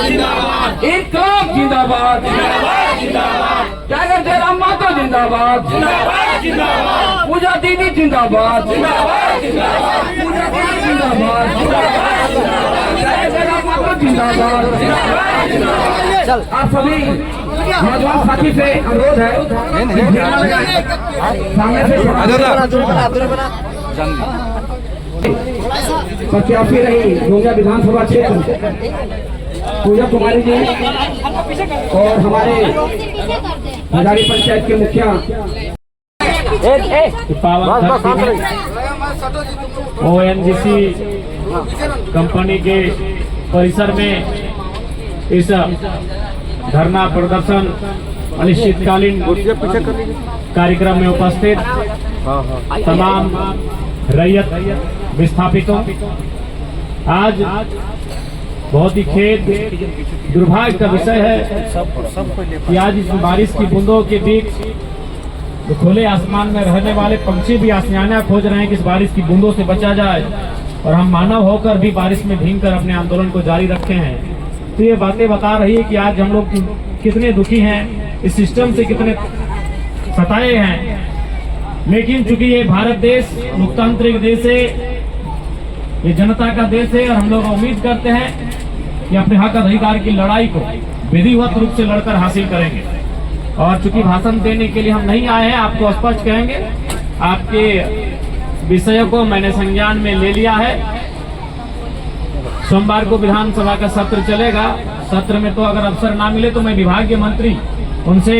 इनकलाब जिंदाबाद, टाइगर जयराम मातो जिंदाबाद, पूजा दीदी जिंदाबाद, पूजा दीदी जिंदाबाद, टाइगर जयराम मातो जिंदाबाद। आप सभी नौजवान साथी से अनुरोध है सामने से प्रत्याशी रही गोंदिया विधानसभा क्षेत्र पूजा कुमारी जी और हमारे हजारी पंचायत के मुखिया ONGC कंपनी के परिसर में इस धरना प्रदर्शन अनिश्चितकालीन कार्यक्रम में उपस्थित तमाम रैयत विस्थापितों, आज बहुत ही खेद दुर्भाग्य का विषय है कि आज इस बारिश की बूंदों के बीच तो खुले आसमान में रहने वाले पंछी भी आसियाना खोज रहे हैं कि इस बारिश की बूंदों से बचा जाए, और हम मानव होकर भी बारिश में भीगकर अपने आंदोलन को जारी रखे हैं। तो ये बातें बता रही है कि आज हम लोग कितने दुखी हैं, इस सिस्टम से कितने सताए हैं। लेकिन चूंकि ये भारत देश लोकतांत्रिक देश है, ये जनता का देश है, और हम लोग उम्मीद करते हैं कि अपने हक अधिकार की लड़ाई को विधिवत रूप से लड़कर हासिल करेंगे। और चूंकि भाषण देने के लिए हम नहीं आए हैं, आपको स्पष्ट कहेंगे, आपके विषयों को मैंने संज्ञान में ले लिया है। सोमवार को विधानसभा का सत्र चलेगा। सत्र में तो अगर अवसर ना मिले तो मैं विभागीय मंत्री उनसे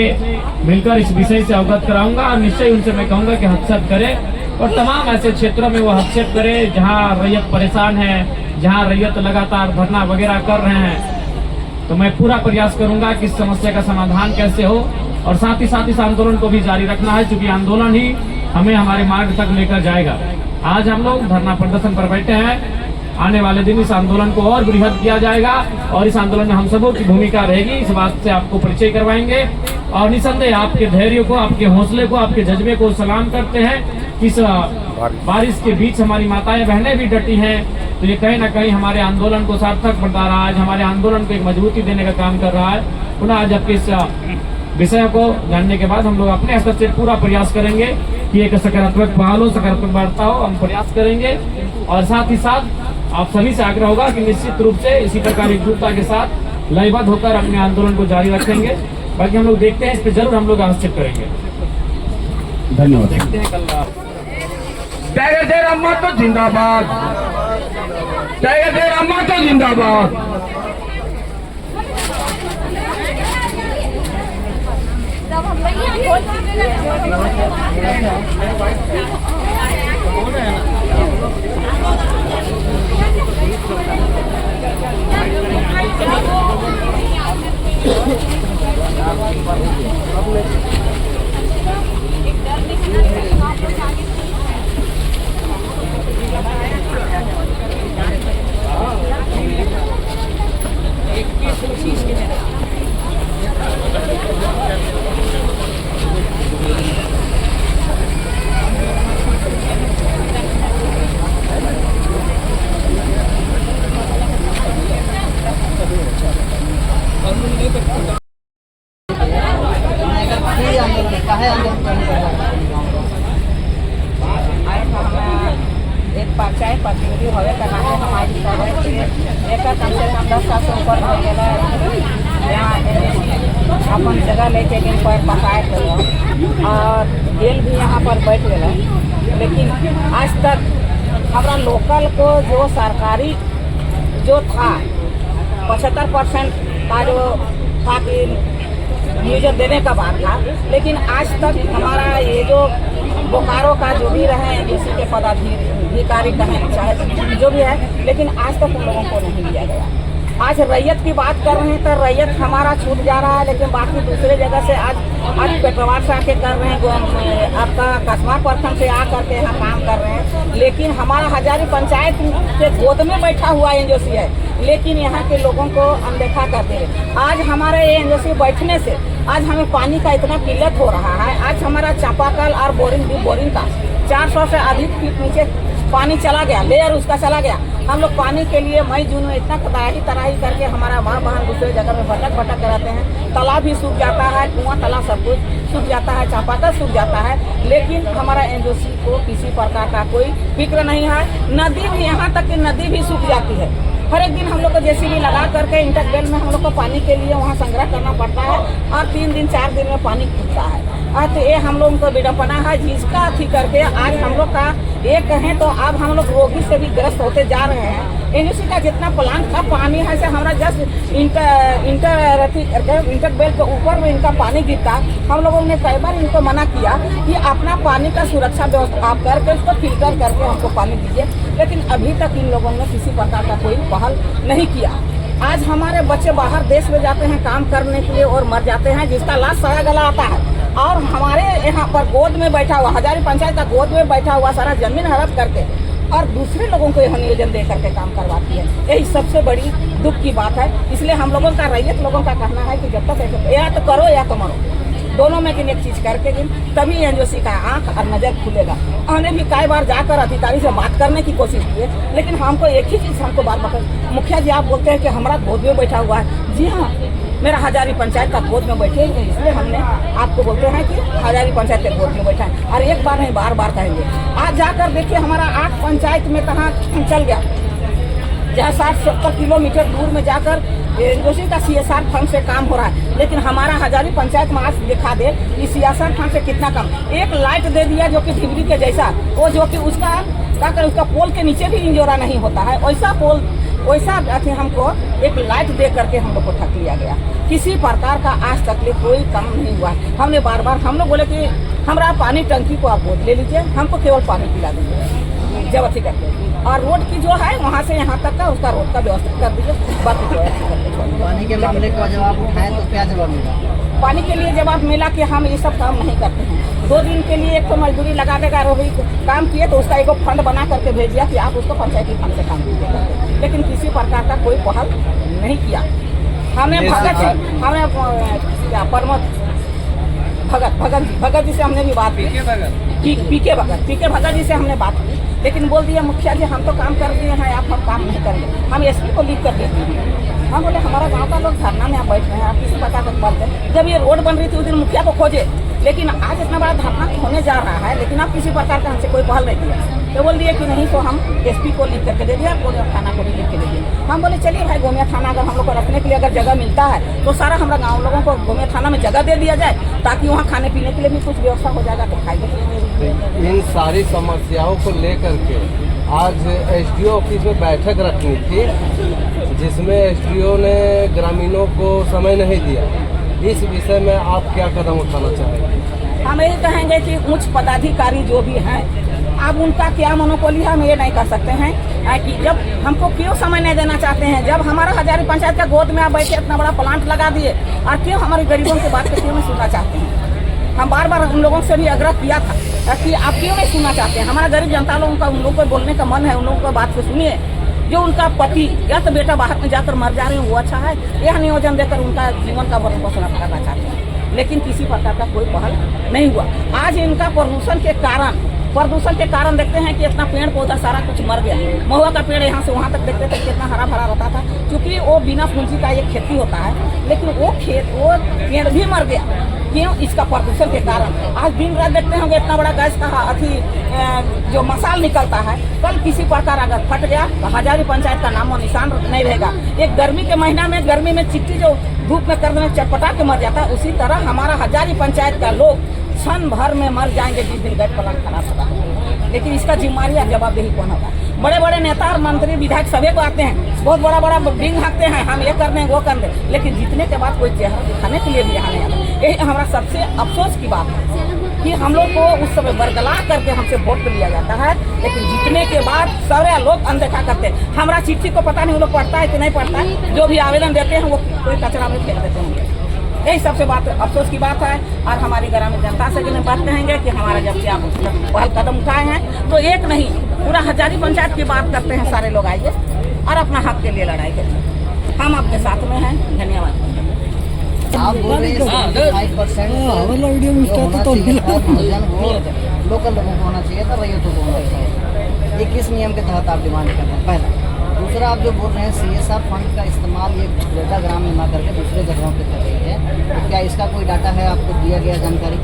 मिलकर इस विषय से अवगत कराऊंगा, और निश्चय उनसे मैं कहूंगा कि हस्तक्षेप करें, और तमाम ऐसे क्षेत्रों में वो हस्तक्षेप करें जहां रैयत परेशान है, जहां रैयत लगातार धरना वगैरह कर रहे हैं। तो मैं पूरा प्रयास करूंगा कि इस समस्या का समाधान कैसे हो, और साथ ही इस आंदोलन को भी जारी रखना है, क्योंकि आंदोलन ही हमें हमारे मार्ग तक लेकर जाएगा। आज हम लोग धरना प्रदर्शन पर बैठे हैं, आने वाले दिन इस आंदोलन को और बृहद किया जाएगा, और इस आंदोलन में हम सबों की भूमिका रहेगी, इस बात से आपको परिचय करवाएंगे। और निसंदेह आपके धैर्य को, आपके हौसले को, आपके जज्बे को सलाम करते हैं। इस बारिश के बीच हमारी माताएं बहनें भी डटी हैं, तो ये कहीं ना कहीं हमारे आंदोलन को सार्थक बता रहा है, आज हमारे आंदोलन को एक मजबूती देने का काम कर रहा है। पुनः जबकि इस विषय को जानने के बाद हम लोग अपने स्तर से पूरा प्रयास करेंगे कि एक सकारात्मक पहल हो, सकारात्मक वार्ता हो, हम प्रयास करेंगे। और साथ ही साथ आप सभी से आग्रह होगा कि निश्चित रूप से इसी प्रकार एकजुटता के साथ लयबद्ध होकर अपने आंदोलन को जारी रखेंगे। बाकी हम लोग देखते हैं, इस पर जरूर हम लोग हस्तक्षेप करेंगे। धन्यवाद। टाइगर जयराम मातो जिंदाबाद, टाइगर जयराम मातो जिंदाबाद। एक पंचायत प्रतिनिधि होवे का नाते हमारी एक कम से कम 10 साल से ऊपर हो गया यहाँ अपन जगह लेके दिन पर पंचायत और जेल भी यहाँ पर बैठ गया। लेकिन आज तक हमारा लोकल को जो सरकारी जो था 75% का जो था कि नियोजन देने का बात था, लेकिन आज तक हमारा ये जो बोकारो का जो भी रहे किसी के पदाधिकारी कहें चाहे जो भी है, लेकिन आज तक उन लोगों को नहीं लिया गया। आज रैयत की बात कर रहे हैं तो रैयत हमारा छूट जा रहा है, लेकिन बाकी दूसरे जगह से आज पेटरवार से आके कर रहे हैं, आपका कस्बा प्रखंड से आ करके यहाँ काम कर रहे हैं। लेकिन हमारा हजारी पंचायत के गोद में बैठा हुआ एनजीओसी है, लेकिन यहाँ के लोगों को अनदेखा करते हैं। आज हमारे एनजीओसी बैठने से आज हमें पानी का इतना किल्लत हो रहा है। आज हमारा चापाकल और बोरिंग का 400 से अधिक फीट नीचे पानी चला गया, लेयर उसका चला गया। हम लोग पानी के लिए मई जून में इतना तराही करके हमारा माँ बहन दूसरे जगह में भटक कराते हैं। तालाब भी सूख जाता है, कुआं तालाब सब कुछ सूख जाता है, चापाकल सूख जाता है, लेकिन हमारा एनजीओसी को किसी प्रकार का कोई फिक्र नहीं है। नदी भी, यहाँ तक कि नदी भी सूख जाती है। हर एक दिन हम लोग को जेसीबी लगा करके इंटरवेल में हम लोग को पानी के लिए वहाँ संग्रह करना पड़ता है और 3 दिन 4 दिन में पानी खुलता है। तो ये हम लोगों को विडम्बना है, जिसका अथी करके आज हम लोग का ये कहें तो अब हम लोग रोगी से भी ग्रस्त होते जा रहे हैं। एनजीओसी का जितना प्लांट था पानी है से हमारा जस्ट इंटरवेल के ऊपर में इनका पानी गिरता। हम लोगों ने कई बार इनको मना किया कि अपना पानी का सुरक्षा व्यवस्था आप करके उसको फिल्टर करके हमको पानी दीजिए, लेकिन अभी तक इन लोगों ने किसी प्रकार का कोई पहल नहीं किया। आज हमारे बच्चे बाहर देश में जाते हैं काम करने के लिए और मर जाते हैं, जिसका लाश सड़ा गला आता है। और हमारे यहाँ पर गोद में बैठा हुआ, हजारी पंचायत का गोद में बैठा हुआ सारा जमीन हड़प करके और दूसरे लोगों को यह नियोजन दे करके काम करवाती है। यही सबसे बड़ी दुख की बात है। इसलिए हम लोगों का, रैयत लोगों का कहना है कि जब तक ऐसे या तो करो या तो मरो, दोनों में किन एक चीज करके तभी एनजीओसी का आंख और नजर खुलेगा। हमने भी कई बार जाकर अधिकारी से बात करने की कोशिश की है, लेकिन हमको एक ही चीज हमको बार बार, मुखिया जी आप बोलते हैं कि हमारा गोद में बैठा हुआ है। जी हाँ, मेरा हजारी पंचायत का गोद में बैठे हैं, इसलिए हमने आपको बोलते हैं कि हजारी पंचायत के गोद में बैठा है। और एक बार नहीं, बार बार कहेंगे। आज जाकर देखिए हमारा 8 पंचायत में कहाँ चल गया, जहाँ 60-70 किलोमीटर दूर में जाकर एनजीओसी का CSR फंड से काम हो रहा है, लेकिन हमारा हजारी पंचायत में आज दिखा दे कि CSR फंड से कितना कम। एक लाइट दे दिया जो कि डिबरी के जैसा, वो जो कि उसका उसका पोल के नीचे भी इंजोरा नहीं होता है, वैसा पोल वैसा हमको एक लाइट दे करके हम लोग को ठग लिया गया। किसी प्रकार का आज तक कोई काम नहीं हुआ। हमने बार बार हम लोग बोले कि हमारा पानी टंकी को आप गोद ले लीजिए, हमको केवल पानी पिला दीजिए जब अथी करके, और रोड की जो है वहाँ से यहाँ तक का उसका रोड का व्यवस्था कर दीजिए, बाकी जो है। पानी के मामले का जब आप उठाएं तो क्या जवाब मिला? पानी के लिए जवाब मिला कि हम ये सब काम नहीं करते हैं। 2 दिन के लिए एक तो मजदूरी लगा देगा, रोही काम किए तो उसका एक फंड बना करके भेज दिया कि आप उसको पंचायती फंड से काम कीजिएगा, लेकिन किसी प्रकार का कोई पहल नहीं किया। हमने भगत जी से हमने भी बात की, पीके भगत जी से हमने बात की, लेकिन बोल दिया मुखिया जी हम तो काम कर दिए हैं, आप हम काम नहीं करेंगे, हम SP को लिख कर देते हैं। हम बोले हमारा गांव का लोग धरना में आप बैठ रहे हैं, आप किसी प्रकार का बात है। जब ये रोड बन रही थी उस दिन मुखिया को खोजे, लेकिन आज इतना बड़ा धरना होने जा रहा है, लेकिन आप किसी प्रकार का हमसे कोई पहल नहीं किया। तो बोल दिए कि नहीं, तो हम SP को लिख करके दे दिया, गोमिया थाना को भी लिख के दे दिया। हम बोले चलिए भाई, गोमिया थाना अगर हम लोग को रखने के लिए अगर जगह मिलता है तो सारा हमारा गाँव लोगों को गोमिया थाना में जगह दे दिया जाए, ताकि वहाँ खाने पीने के लिए भी कुछ व्यवस्था हो जाएगा, तो खाएंगे। इन सारी समस्याओं को लेकर के आज SDO ऑफिस में बैठक रखनी थी, जिसमें SDO ने ग्रामीणों को समय नहीं दिया। इस विषय में आप क्या कदम उठाना चाहेंगे? हम यही कहेंगे कि उच्च पदाधिकारी जो भी हैं, अब उनका क्या मोनोपोली है हम ये नहीं कर सकते हैं कि जब हमको क्यों समय नहीं देना चाहते हैं। जब हमारा हजारी पंचायत का गोद में आप बैठे इतना बड़ा प्लांट लगा दिए, और क्यों हमारे गरीबों की बात क्यों नहीं सुनना चाहते हैं। हम बार बार उन लोगों से भी आग्रह किया था कि आप क्यों नहीं सुनना चाहते हैं। हमारा गरीब जनता लोगों का, उन लोगों को बोलने का मन है, उन लोगों को बात से सुनिए। जो उनका पति या तो बेटा बाहर में जाकर मर जा रहे हैं वो अच्छा है, यह नियोजन देकर उनका जीवन का भरण पोषण करना चाहते हैं, लेकिन किसी प्रकार का कोई पहल नहीं हुआ। आज इनका प्रदूषण के कारण देखते हैं कि इतना पेड़ पौधा सारा कुछ मर गया। महुआ का पेड़ यहाँ से वहाँ तक देखते थे कितना हरा भरा रहता था, क्योंकि वो बिना पूंजी का एक खेती होता है, लेकिन वो पेड़ भी मर गया। क्यों? इसका प्रदूषण के कारण। आज दिन रात देखते होंगे इतना बड़ा गैस का जो मसाल निकलता है, कल किसी प्रकार अगर फट गया तो हजारी पंचायत का नामो निशान नहीं रहेगा। एक गर्मी के महीना में, गर्मी में चिट्टी जो धूप में कर देने चटपटा के मर जाता है, उसी तरह हमारा हजारी पंचायत का लोग क्षण भर में मर जाएंगे जिस दिन गैस प्लांट खराब होगा। लेकिन इसका जिम्मेदारी और जवाबदेही कौन होगा? बड़े बड़े नेता और मंत्री विधायक सभी को आते हैं, बहुत बड़ा बिंग हाकते हैं, हम ये कर दें वो कर दें, लेकिन जीतने के बाद कोई चेहरा दिखाने के लिए भी यहाँ नहीं आता। यही हमारा सबसे अफसोस की बात है कि हम लोग को उस समय बरगला करके हमसे वोट लिया जाता है, लेकिन जीतने के बाद सारे लोग अनदेखा करते हैं। हमारा चिट्ठी को पता नहीं वो लोग पढ़ता है कि नहीं पढ़ता है, जो भी आवेदन देते हैं वो कोई कचरा में फेंक देते हैं। यही सबसे बात अफसोस की बात है। और हमारी ग्रामीण जनता से भी बात कहेंगे कि हमारा जब से आप पहल कदम उठाए हैं, तो एक नहीं पूरा हजारी पंचायत की बात करते हैं, सारे लोग आइए और अपना हक के लिए लड़ाई करिए। हम आपके साथ में हैं। धन्यवाद। आप बोल रहे हैं 5% लोकल लोगों को होना चाहिए था, रैयतों को होना चाहिए। ये किस नियम के तहत आप डिमांड कर रहे हैं? पहला। दूसरा, आप जो बोल रहे हैं CSR फंड का इस्तेमाल ये डेटा ग्राम में ना करके दूसरे जगहों पे कर रही है, तो क्या इसका कोई डाटा है, आपको दिया गया जानकारी?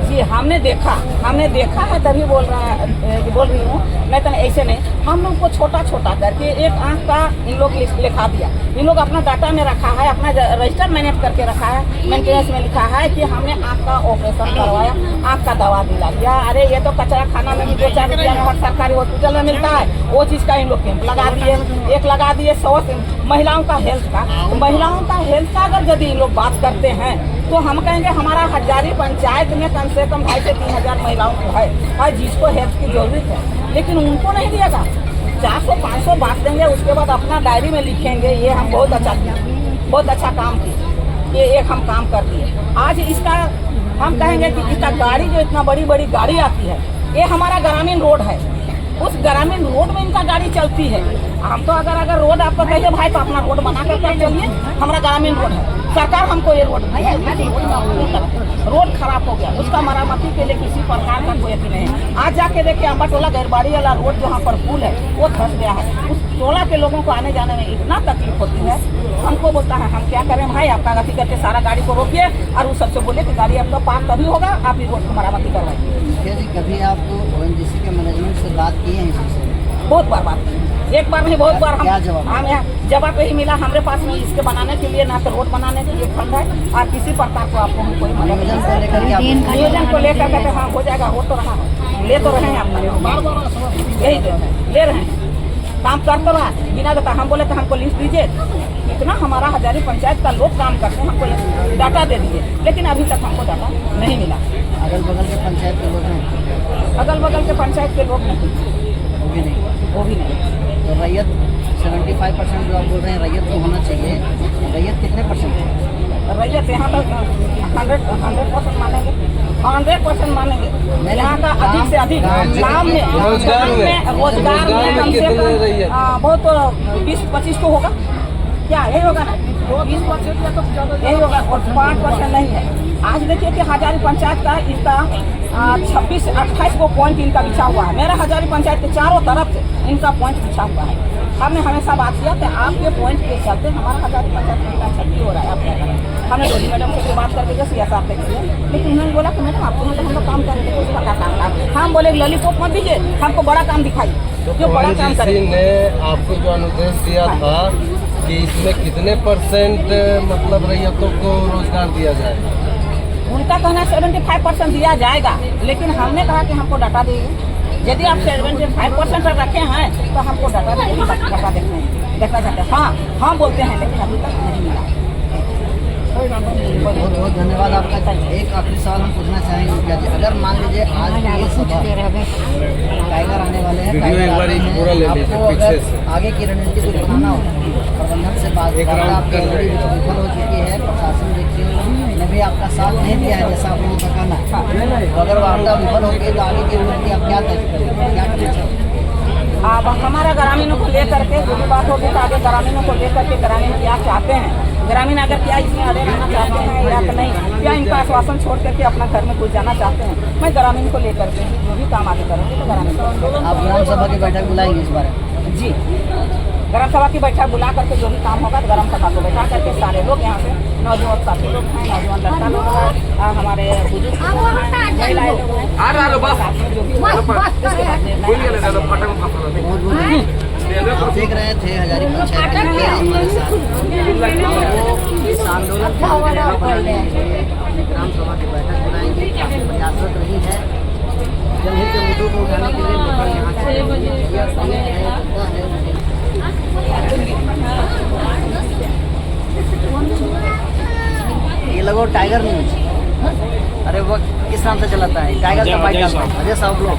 जी हमने देखा है तभी बोल रही हूँ, नहीं तो ऐसे नहीं। हम लोग को छोटा छोटा करके एक आँख का इन लोग लिखा दिया। इन लोग अपना डाटा में रखा है, अपना रजिस्टर मैनेज करके रखा है, मेंटेनेंस में लिखा है कि हमने आँख का ऑपरेशन करवाया, आँख का दवा दिला दिया। अरे ये तो कचरा खाना में भी 2-4 रुपया में हर सरकारी हॉस्पिटल में मिलता है, वो चीज़ का इन लोग कैंप लगा दिए। एक लगा दिए 100 महिलाओं का हेल्थ का। तो महिलाओं का हेल्थ का अगर यदि इन लोग बात करते हैं तो हम कहेंगे हमारा हजारी पंचायत में कम से कम 2,500 से 3,000 महिलाओं को है जिसको हेल्थ की जरूरत है, लेकिन उनको नहीं दिएगा। 400-500 बांट देंगे, उसके बाद अपना डायरी में लिखेंगे ये हम बहुत अच्छा काम किए, ये एक हम काम कर दिए। आज इसका हम कहेंगे कि इसका गाड़ी जो इतना बड़ी गाड़ी आती है, ये हमारा ग्रामीण रोड है, उस ग्रामीण रोड में इनका गाड़ी चलती है। हम तो अगर रोड आपको कहिए भाई तो अपना रोड बना कर चलिए, हमारा ग्रामीण रोड है, सरकार हमको ये रोड नहीं है, रोड खराब हो गया, उसका मरम्मती के लिए किसी प्रकार का कोई नहीं है। आज जाके देखिए अम्बाटोला गैरबाड़ी वाला रोड जहाँ पर पुल है वो धस गया है। उस टोला के लोगों को आने जाने में इतना तकलीफ होती है, हमको बोलता है हम क्या करें भाई, आपका गति करके सारा गाड़ी को रोकिए और उस सबसे बोले कि गाड़ी आपका पार्क तभी होगा, आप इस रोड को मरम्मती करवाइए। जी कभी आप ONGC के मैनेजमेंट से बात की है इस विषय में? बहुत बार बात की, एक बार नहीं बहुत बार। क्या जवाब? हम जवाब यही मिला हमारे पास में इसके बनाने के लिए ना तो रोड बनाने के लिए फंड है और किसी प्रकार को आपको हम कोई मदद नियोजन को लेकर के आप- नियोजन को लेकर के हाँ हो जाएगा, हो तो रहा है, ले तो रहे हैं अपना, यही ले रहे हैं, काम कर तो रहा है बिना देता। हम बोले तो हमको लिस्ट दीजिए, इतना हमारा हजारी पंचायत का लोग काम करते हैं, हमको डाटा दे दीजिए, लेकिन अभी तक हमको डाटा नहीं मिला। अगल बगल के पंचायत के लोग हैं? अगल बगल के पंचायत के लोग नहीं, वो भी नहीं। तो रैयत 75% जो आप बोल रहे हैं रैयत को होना चाहिए, रैयत कितने परसेंट है? रैयत यहाँ तक 100% मानेंगे, 100% मानेंगे। यहाँ का अधिक से अधिक काम में रोजगार में कम से कम बहुत 20-25 तो होगा, क्या यही होगा ना, 20% यही होगा, और 5% नहीं है। आज देखिए कि हजारी पंचायत का इसका 26-28 को पॉइंट इनका बिछा हुआ है। मेरा हजारी पंचायत के चारों तरफ से इनका पॉइंट बिछा हुआ है। हमने हमेशा बात किया कि आपके पॉइंट के चलते हमारा हजारी पंचायत का क्षति हो रहा है, आप क्या करें। हमने डोली मैडम से बात करके जैसे ऐसा आप देखिए, लेकिन उन्होंने बोला कि मैडम आपको तो हम लोग काम करेंगे, उसका क्या काम था। हम बोले लॉलीपॉप मत दीजिए, हमको बड़ा काम दिखाइए जो बड़ा काम करें। ने आपको जो अनुदेश दिया था कि इसमें कितने % मतलब रैयतों को रोजगार दिया जाएगा, उनका कहना 75% दिया जाएगा, लेकिन हमने कहा कि हमको डाटा दीजिए। यदि आप 75% रखे हैं तो हमको डाटा दीजिए, डाटा देखना चाहते हैं। हाँ बोलते हैं, लेकिन अभी तक नहीं मिला। बहुत बहुत धन्यवाद आपका। एक आखिरी सवाल हम पूछना चाहेंगे मुखिया जी, अगर मान लीजिए आज ये सुबह टाइगर आने वाले हैं, आपको अगर आगे की रणनीति कुछ बनाना हो, प्रबंधन से बात आपकी ऑलरेडी विफल हो चुकी है, प्रशासन देखिए ने भी आपका साथ नहीं दिया है जैसा आप लोगों का कहना है, तो अगर वार्ता विफल होगी तो आगे की रणनीति आप क्या करेंगे, क्या करना चाहेंगे? अब हमारा ग्रामीणों को लेकर के जो भी बात होगी तो आगे ग्रामीणों को लेकर के ग्रामीण क्या चाहते हैं, ग्रामीण अगर क्या इसमें अड़े रहना चाहते हैं या तो नहीं, या इनका आश्वासन छोड़ करके अपना घर में कुछ जाना चाहते हैं, मैं ग्रामीण को लेकर के जो भी काम आगे करूँगी तो ग्रामीण। आप ग्राम सभा की बैठक बुलाएंगे इस बारे में? जी, ग्राम सभा की बैठक बुला करके जो भी काम होगा ग्राम सभा को बैठा करके सारे लोग यहाँ से नौजवान साथी लोग हैं, नौजवान लड़का लोग हैं, हमारे बुजुर्ग महिलाएं लोग हैं, जो भी आप देख रहे थे हजारी पंचायत के मुखिया जी हमारे साथ, वो इस आंदोलन को प्रेरणा बनाने के लिए ग्राम सभा की बैठक बुलाएंगे, काफी प्रयासरत रही है जनहित के मुद्दों को उठाने के लिए। लेकिन यहाँ ये लगो टाइगर न्यूज, अरे वो किस नाम से चलाता है टाइगर का बाइक, अजय साहब लोग